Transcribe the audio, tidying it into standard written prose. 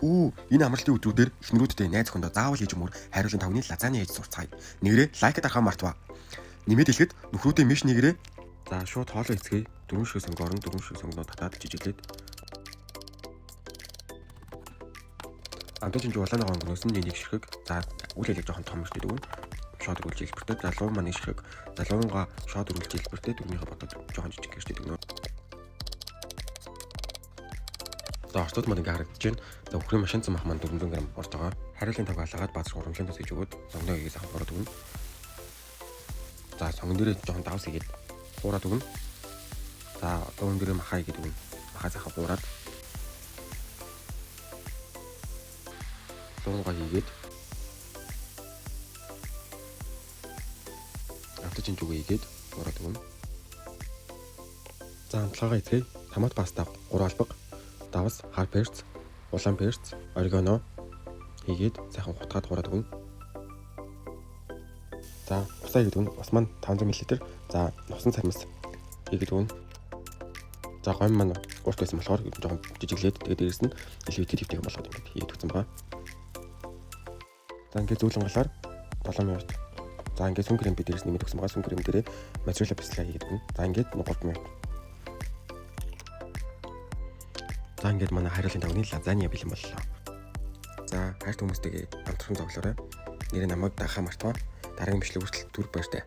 Энэ амралтын өдрүүдээр эхнэрүүдтэй найз охиндоо заавал хийж өмөр хайруулын тавны лазаня хийж сурцгаая. Нэгээрээ лайкд арахаа мартва. Нэмээд хэлэхэд нөхрөөдөө миш нэгээрээ за шууд хоолоо эцгээе. 4 шиг сөнгө орон 4 шиг сөнгөнөө татаад жижиглээд амтчин жуулааны гонгноос нь нэг ширхэг за үйл хэлийг жоохон том штэ дэгүүн шоод үргэлж хэлбэртэй залуу маань нэг ширхэг залуугаа шоод үргэлж хэлбэртэй дөрмийнхээ бодоод жоохон жижиг гэжтэй дэгнэ. За орцууд маань ингээ харагдаж байна. За өхрийн машин цамх маань 400 г орж байгаа. Хариулын тав алгаад бааз урамлын тас хийж өгөөд сонгоно хийгээс авах ороод өгнө. За сонгон дээрээ жоохон давс хийгээд хуураад өгнө. За дуун дээрээ махаа хийгээд өгнө. Махаа захаа хуураад дуунгаа хийгээд авточин зүгээ хийгээд хуураад өгнө. За хамтлагаа эцгээе. Томат паста 3 албаг давс, хар перц, улаан перц, орегано хийгээд сайхан хутгаад хуураад өгнө. За усаа хийгээд өгнө. Ус маань 500 мл. За нусан цармас хийгээд өгнө. За гомь маань урт байсан болохоор жоохон жижиглээд тэгээд дээрэс нь элевитед хэвтэйг болгоод ингээд хийгээд өгсөн байгаа. За ингээд зөөлөн галаар 7 минут. За ингээд сүн крем би дээрэс нэмээд өгсөн байгаа. Сүн крем дээрээ моцарелла пистла хийгээд өгнө. За ингээд 3 минут. За ингээд манай хариулын тавны лазаня бэлэн боллоо. За хайрт хүмүүстэйгээ хамтран зоглоорой. Нэрээ намайг дахаа мартваа. Дараагийн бичлэг хүртэл түр баяртай.